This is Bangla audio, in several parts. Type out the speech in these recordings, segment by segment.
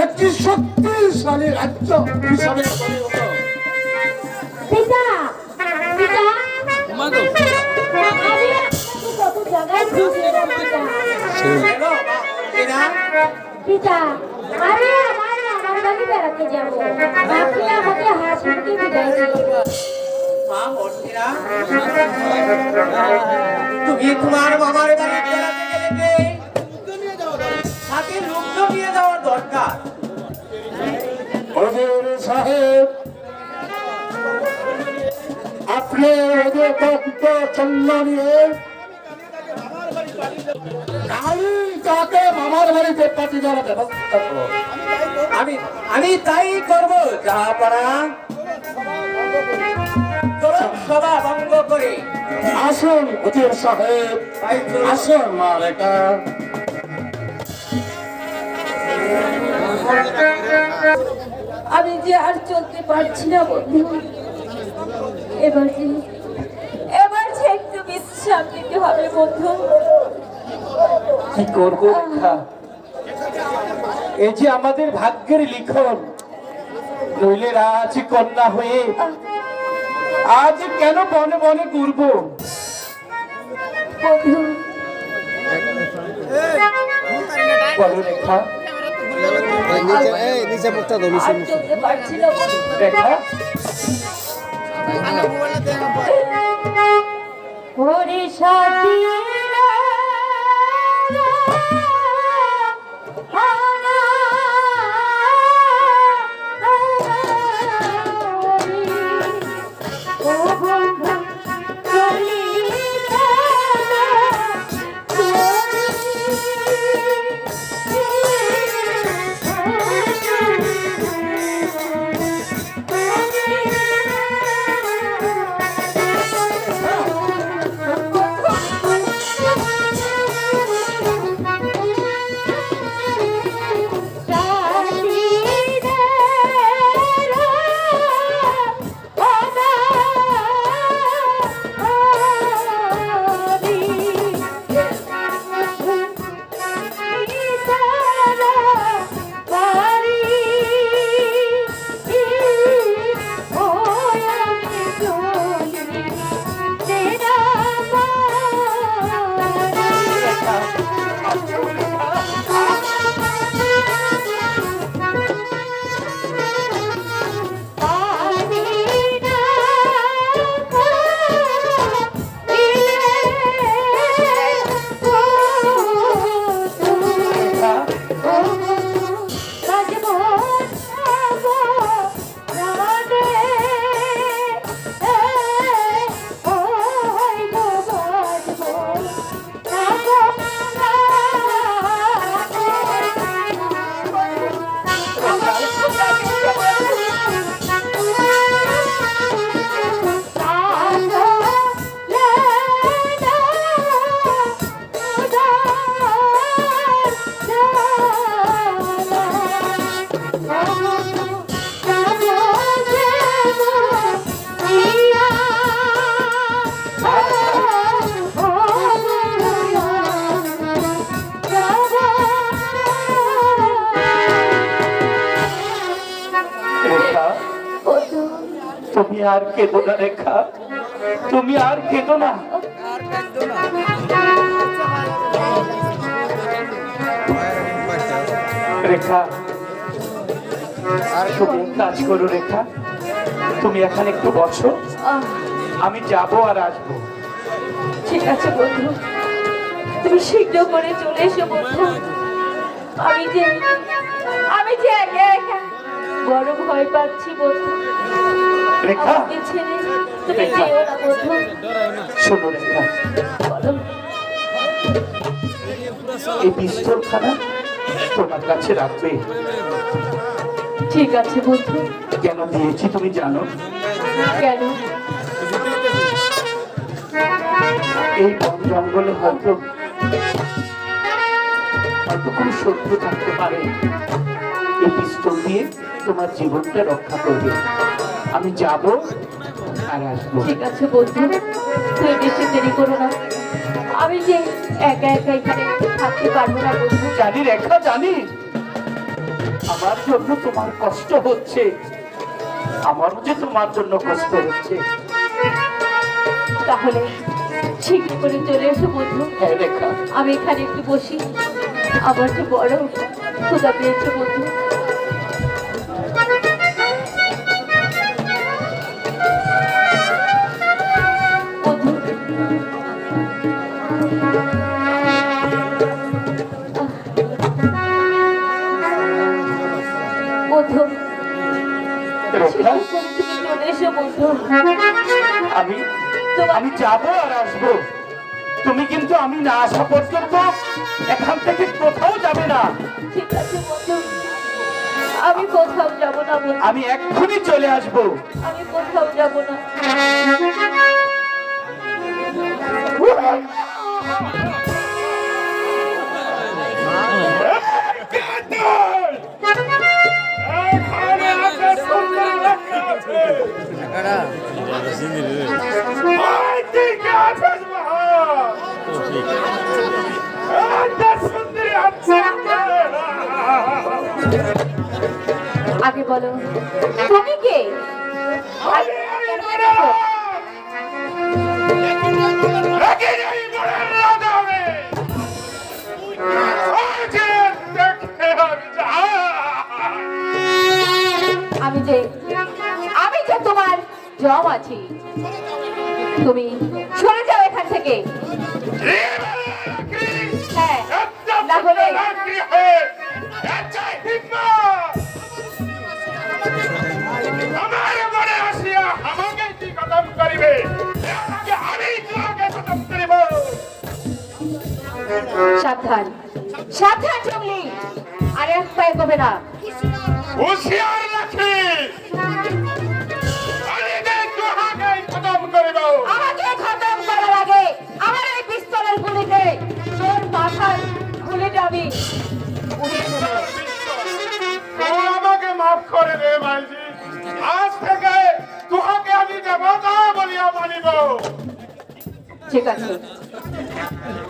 একটি শক্তিশালী রাজ্য হিসাবে পরিণত। পিতা পিতা মাগো আমি কত জায়গায় ঘুরলাম পিতা আরে আমার বাড়ি বেড়াতে যাবো আপনি আমাকে হাসিকে বিদায় দিন মা মর্তিরা তুমি তোমার বাবার বাড়ি বেড়াতে গেলে সাথে লোকজ নিয়ে যাওয়ার দরকার। হুজুর সাহেব, আপনি ওদের তত্ত্ব চন্দ্র নিয়ে কালী তাকে মামার বাড়িতে পাঠিয়ে দেওয়ার ব্যবস্থা করো। আমি আমি তাই করবো যাহাপনা সভা ভঙ্গ করে। আসুন হুজুর সাহেব, আসুন মা রেখা। আমি যে আর চলতে পারছি না বন্ধু এবার যে একটু বিশ্রাম নিতে হবে বন্ধু কি করবো রেখা? এই যে আমাদের ভাগ্যের লিখন, নইলে রাজ কন্যা হয়ে আজ কেন বনে বনে ঘুরবো? বন্ধু বলো রেখা, নিচে মুখটা ধরো আর চলতে পারছি না বন্ধু। রেখা ওরে সাথী তুমি আর কেঁদো না রেখা, তুমি আর কেঁদো না। রেখা তুমি এক কাজ করো রেখা, তুমি এখানে একটু বসো, আমি যাবো আর আসবো। ঠিক আছে বন্ধু, তুমি শীঘ্র করে চলে এসো বন্ধু। আমি যে একা একা বড় ভয় পাচ্ছি বন্ধু। রেখা আমাকে ছেড়ে তুমি যেও না বন্ধু। শোনো রেখা, বলো। এই পিস্তলখানা তোমার কাছে রাখবে। ঠিক আছে বন্ধু। কেন দিয়েছি তুমি জানো? কেন? এই বন জঙ্গলে হয়তো কোনো শত্রু থাকতে পারে, এই পিস্তল দিয়ে তোমার জীবনটা রক্ষা করবে। আমি যাব আর আসবো। ঠিক আছে বন্ধু, তুই বেশি দেরি করো না। আমি যে একা একা এখানে থাকতে পারবো না বন্ধু। জানি রেখা, জানি, আমার জন্য তোমার কষ্ট হচ্ছে, আমারও যে তোমার জন্য কষ্ট হচ্ছে। তাহলে ঠিক করে চলে এসো বন্ধু। হ্যাঁ রেখা, আমি এখানে একটু বসি, আমার যে বড় ক্ষুধা পেয়েছে বন্ধু। বন্ধু, রেখা, তুমি চলে এসো বন্ধু। আমি আমি যাবো আর আসবো, তুমি কিন্তু আমি না আসা পর্যন্ত এখান থেকে কোথাও যাবে না। ঠিক আছে বন্ধু, আমি কোথাও যাব না বন্ধু, আমি এক্ষুনি চলে আসবো। আমি কোথাও যাব না। আগে বলো তুমি কে? আমি যে তোমার জম আছি, তুমি সরে যাও এখান থেকে। হ্যাঁ, না হলে সাবধান, সাবধান জঙ্গলি, আর এক পায়ে কবে না। হুঁশিয়ার রাখি, আমাকে খতম করার আগে আমার এই পিস্তলের গুলিতে তোর মাথার গুলিটা আমি উড়িয়ে দেবো। তুই আমাকে মাফ করে দে ভাইজি, আজ থেকে তোকে আমি দেবতা বলিয়া মানিব। ঠিক আছে,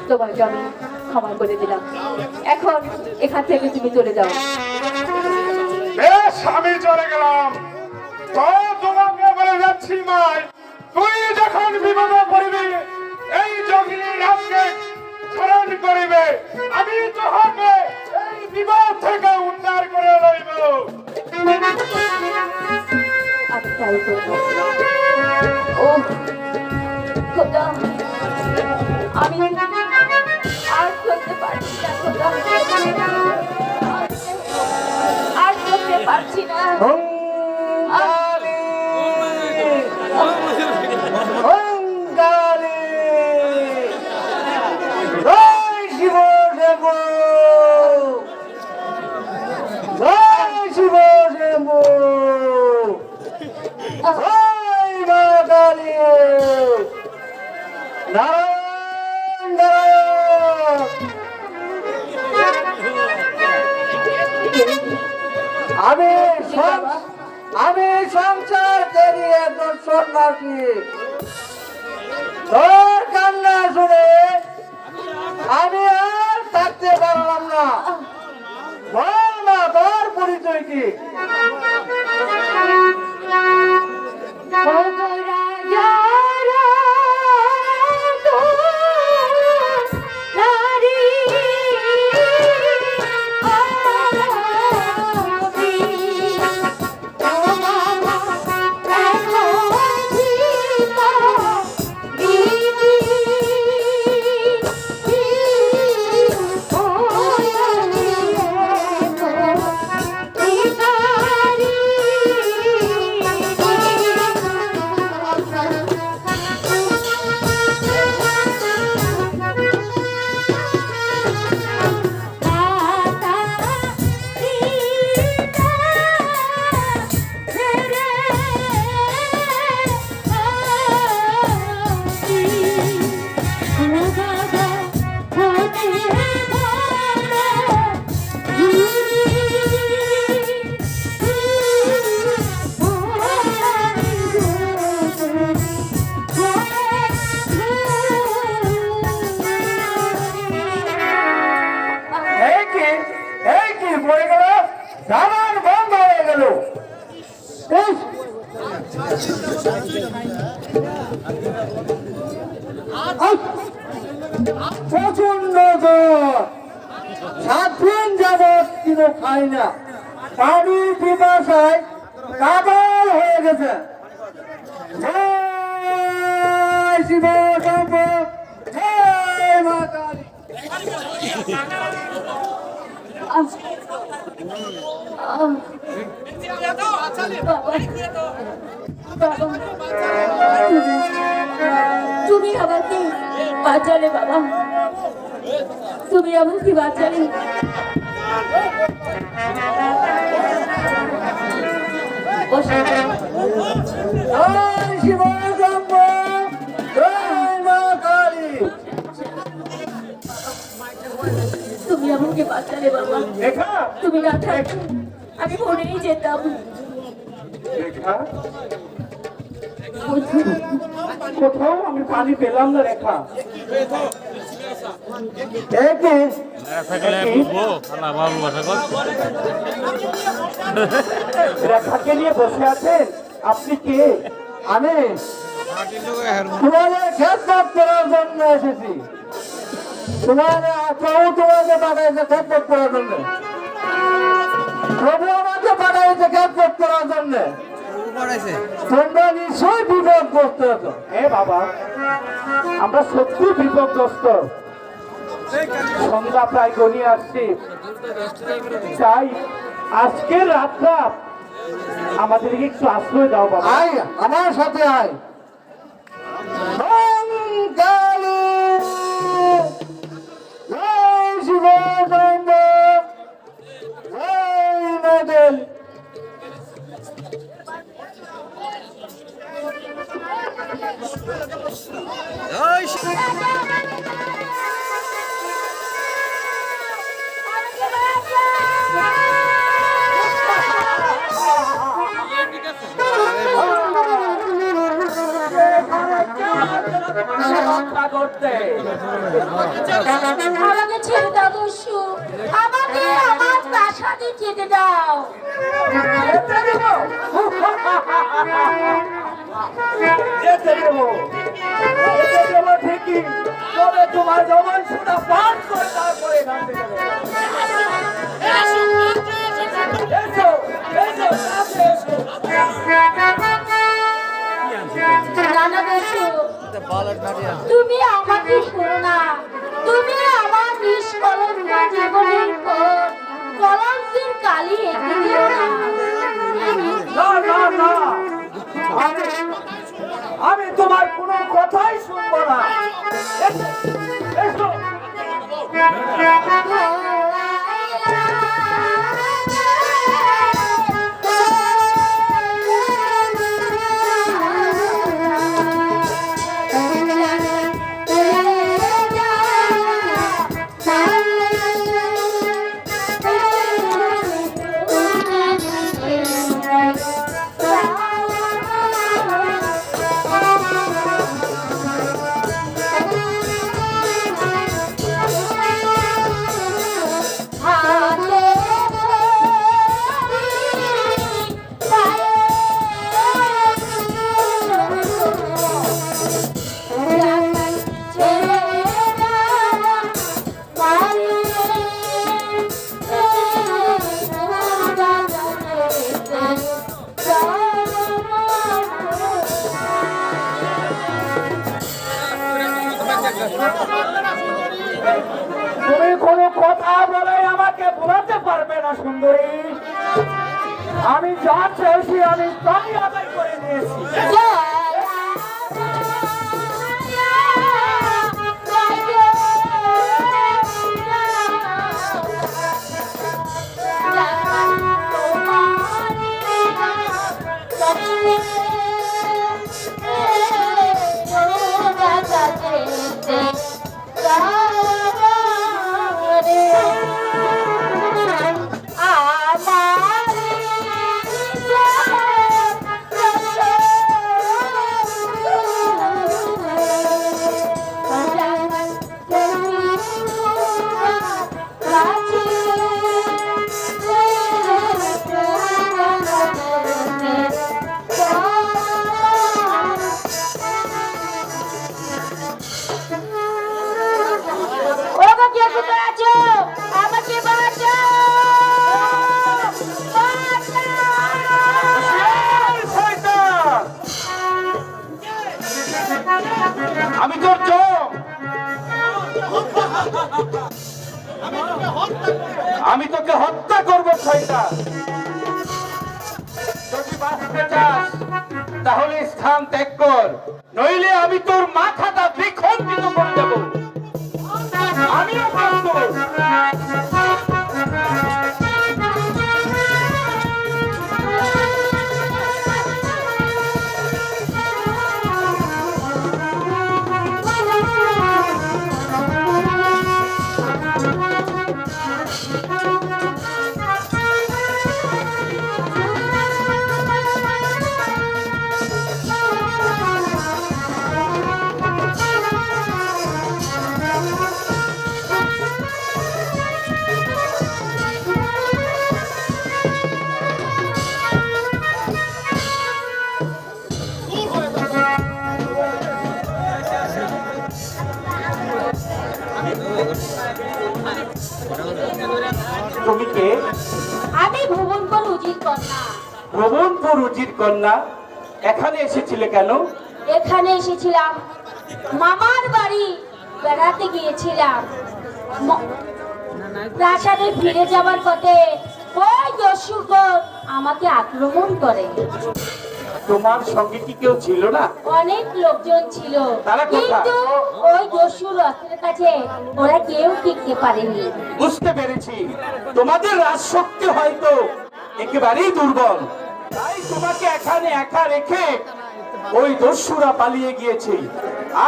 তোমাকে আমি ক্ষমা করে দিলাম, এখন এখান থেকে তুমি চলে যাও। বেশ, আমি চলে গেলাম। তো তোমাকে বলে যাচ্ছি মাই, তুই যখন বিপদে পড়বি, এই জঙ্গলি রাজকে স্মরণ করিবে, আমি তোকে এই বিপদ থেকে উদ্ধার করে লইব। আমি তাই করবো। ও খোদা, আমি আর করতে পারছি না খোদা, আর করতে পারছি না। আমি সংসার করি একজন সন্ন্যাসী, তোর কান্না শুনে আমি আর থাকতে পারলাম না। বল না, তোর পরিচয় কি? Oh, দাবার বন্ধ হয়ে গেল। ইস! প্রচন্ড জ্বর, 7 দিন যাবৎ কিছু খাই না, পানির পিপাসায় কাদাল হয়ে গেছে। জয় শিব শম্ভু, জয় মা কালী। তুমি আমাকে বাঁচালে বাবা, তুমি আমাকে বাঁচালে। জয় শিব শম্ভু, জয় মা কালী। তুমি আমাকে বাঁচালে বাবা, রেখা, তুমি না থাকলে আমি মরেই যেতাম। রেখা, কোথাও আমি পানি পেলাম না রেখা। রেখাকে নিয়ে বসে আছেন আপনি কে? আমি তোমাদের খেদমত করার জন্য এসেছি। তোমাদের প্রভু তোমাকে পাঠাইছে খেদমত করার জন্য। প্রভু আমাকে পাঠাইছে খেদমত করার জন্য। তোমরা নিশ্চয়ই বিপদগ্রস্ত আছো। হ্যাঁ বাবা, আমরা সত্যি বিপদগ্রস্ত। সন্ধ্যা প্রায় গড়িয়ে আসছে, তাই আজকের রাতটা আমাদেরকে একটু আশ্রয় দাও বাবা। আয় আমার সাথে আয়। ওম কালী, জয় শিব শম্ভু, জয় মা কালী। আমাকে ছেড়ে দাও দস্যু, আমাকে আমার প্রাসাদে যেতে দাও। যেতে দেবো, যেতে দেবো ঠিকই, তবে তোমার জবান শুধু পান করে তারপরে এখান থেকে দেবো। এসো, এসো, কাছে এসো। নানা দস্যু, তুমি আমাকে শোনো না, তুমি আমার নিষ্কলঙ্ক জীবনের উপর কলঙ্কের কালি এঁকে দিও না। না না না, আমি তোমার কোনো কথাই শুনবো না। এসো, এসো। তুমি কোনো কথা বলে আমাকে বোলাতে পারবে না সুন্দরী। আমি যা চেয়েছি আমি তাই আদায় করে নিয়েছি। তাহলে স্থান ত্যাগ কর, নইলে আমি তোর মাথাটা বিখণ্ডিত করে দেব। আমিও প্রস্তুত। তুমি কে? আমি ভুবনপুর উজির কন্যা। ভুবনপুর উজির কন্যা, এখানে এসেছিলে কেন? এখানে এসেছিলাম মামার বাড়ি বেড়াতে গিয়েছিলাম। প্রাসাদে ফিরে যাবার পথে ওই দস্যুগণ আমাকে আক্রমণ করে। তোমার সঙ্গে কি কেউ ছিল না? অনেক লোকজন ছিল, তারা কোথায়? কিন্তু ওই দস্যুর অস্ত্রের কাছে ওরা কেউ টিকতে পারেনি। বুঝতে পেরেছি, তোমাদের রাজশক্তি হয়তো একেবারেই দুর্বল, তাই তোমাকে এখানে একা রেখে ওই দস্যুরা পালিয়ে গিয়েছে।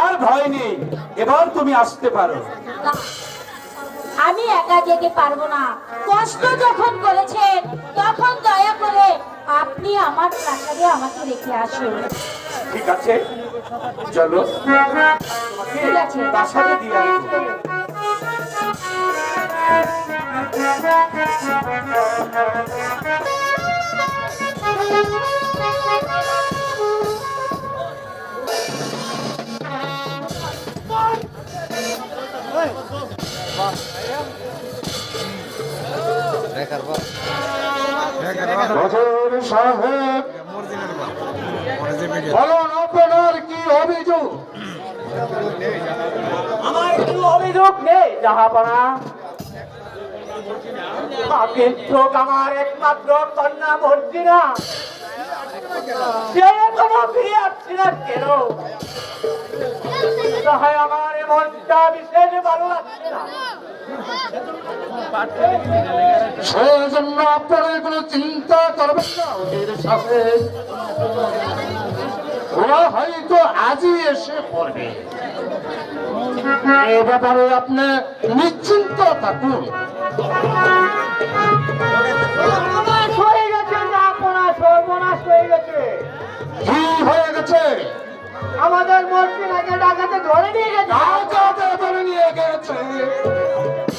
আর ভয় নেই, এবার তুমি আসতে পারো। আমি একা যেতে পারবো না। কষ্ট যখন করেছেন তখন দয়া করে আপনি আমার প্রাসাদে আমাকে রেখে আসুন। ঠিক আছে, চলো ঠিক আছে। প্রাসাদে দিয়ে আসবো। হুজুর সাহেব, বলুন আপনার কি অভিযোগ? আমার কোনো অভিযোগ নেই জাহাপনা, কিন্তু আমার একমাত্র কন্যা মর্জিনা সে এখনো ফিরে আসছে না কেন? তাই আমার মনটা বিশেষ ভালো লাগছে না। সেজন্য আপনারা কোনো চিন্তা করবেন না হুজুর সাহেব, ওরা হয়তো আজই এসে পড়বে। এ ব্যাপারে আপনি নিশ্চিন্ত থাকুন। সর্বনাশ হয়ে গেছে জাহাপনা, সর্বনাশ হয়ে গেছে। কি হয়ে গেছে? আমাদের মর্জিনাকে ডাকাতে ধরে নিয়ে গেছে। ডাকাতে ধরে নিয়ে গেছে?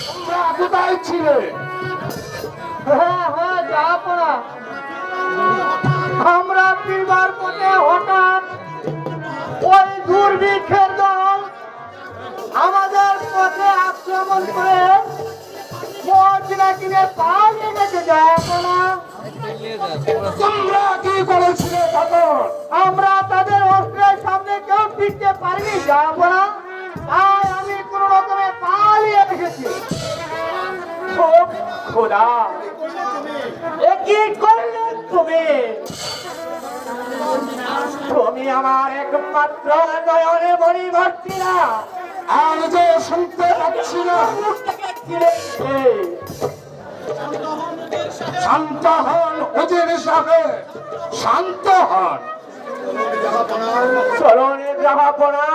তোমরা কোথায় ছিলে? হ্যাঁ হ্যাঁ জাহাপনা, আমরা ফিরবার পথে হঠাৎ ওই দুর্ভিক্ষের দল আমাদের পথে আক্রমণ করে মর্জিনা কিনে পালিয়ে গেছে জাহাপনা। তোমরা কি করেছিলে তখন? আমরা তাদের অস্ত্রের সামনে কেউ টিকতে পারিনি জাহাপনা, তাই আমি কোন রকমে পালিয়ে এসেছি। ও খোদা, এ কি করলে তুমি? তুমি আমার একমাত্র নয়নে মণি মর্জিনা, আর যে শুনতে পাচ্ছি না। শান্ত হন হুজুর সাহেব, শান্ত হন। চরণে জাহাপনা,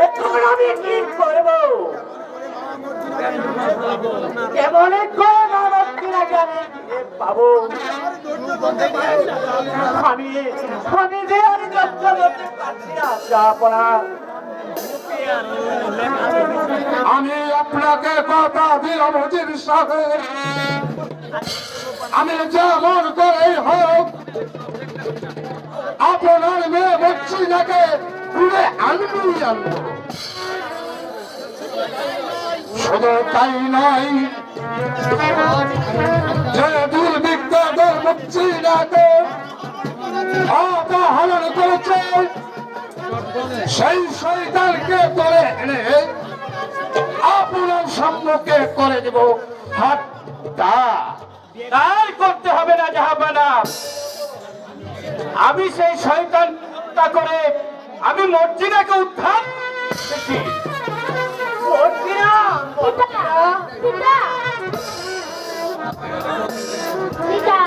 এখন আমি কি করবো? কেমন কোন মর্জিনাকে আমি ফিরে পাবো? আমি যে আর কষ্ট করতে পারছি না জাহাপনা। আমি আপনাকে কথা দিলাম হুজুর সাহেব, আমি যেমন করে হোক আপনার মেয়ে মর্জিনাকে ঘুরে আনবই আনবো। শুধু তাই নয়, যে দুর্ভিক্ষদের মর্জিনাকে অপহরণ করেছে সেই শয়তানকে ধরে এনে আপনার সম্মুখে করে দেব হত্যা। তাই করতে হবে না জাহাপানা, আমি সেই শয়তান হত্যা করে আমি মর্জিনাকে উদ্ধার করেছি। মর্জিনা, পিতা পিতা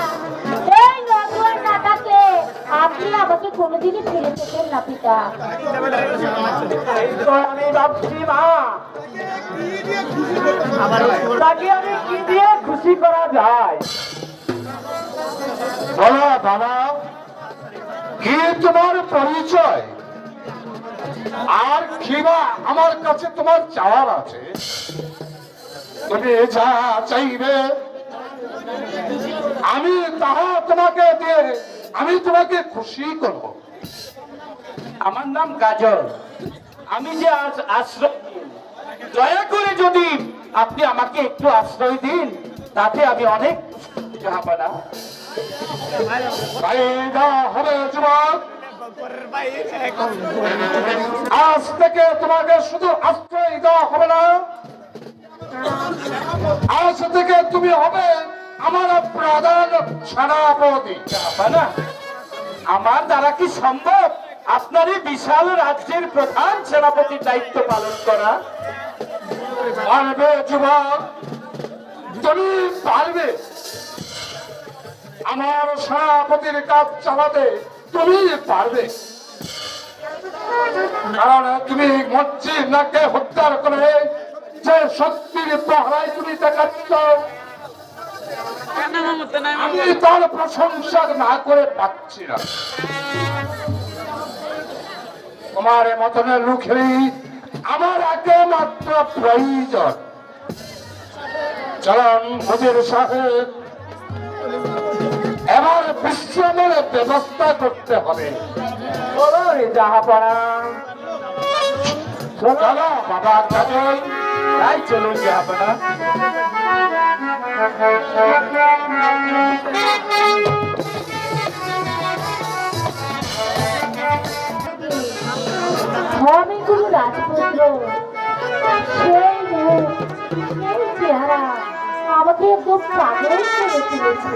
এই নগর না থাকলে আপনি আমাকে কোনোদিনই ফিরে পেতেন না পিতা। এই তো আমি ভাবছি মা, তাকে আমি কি দিয়ে খুশি করা যায়? বলো বাবা, কি তোমার পরিচয় আর কি বা আমার কাছে তোমার চাওয়ার আছে? তুমি যা চাইবে আমি তাহা তোমাকে দিয়ে আমি তোমাকে খুশি করব। আমার নাম গাজল, আমি যে আজ আশ্রয় দিন, দয়া করে যদি আপনি আমাকে একটু আশ্রয় দিন, তাতে আমি অনেক জাহাপানা। তাই দেওয়া হবে যুবক। আজ থেকে তোমাকে শুধু আশ্রয় দেওয়া হবে না, আজ থেকে তুমি হবে আমার প্রধান সেনাপতি। জাহাপানা, আমার দ্বারা কি সম্ভব আপনার এই বিশাল রাজ্যের প্রধান সেনাপতির দায়িত্ব পালন করা? পারবে যুবক, তুমি পারবে। আমার সেনাপতির কাজ চালাতে তুমি পারবে, কারণ তুমি মর্জিনাকে হত্যা করে যে শক্তির পাহারায় তুমি দেখাচ্ছ, আমি তার প্রশংসা না করে পাচ্ছি না। তোমার মতনের লোকেরই আমার একমাত্র প্রয়োজন। চলন হুজুর সাহেব, এবার বিশ্রামের ব্যবস্থা করতে হবে। বলো রে জাহাপনা, চলো বাবা গাজল, তাই চলুন জাহাপানা। আমি কোনো রাজপুত্র, সেই মুখ সেই চেহারা আমাকে একদম পাগল করে তুলেছে।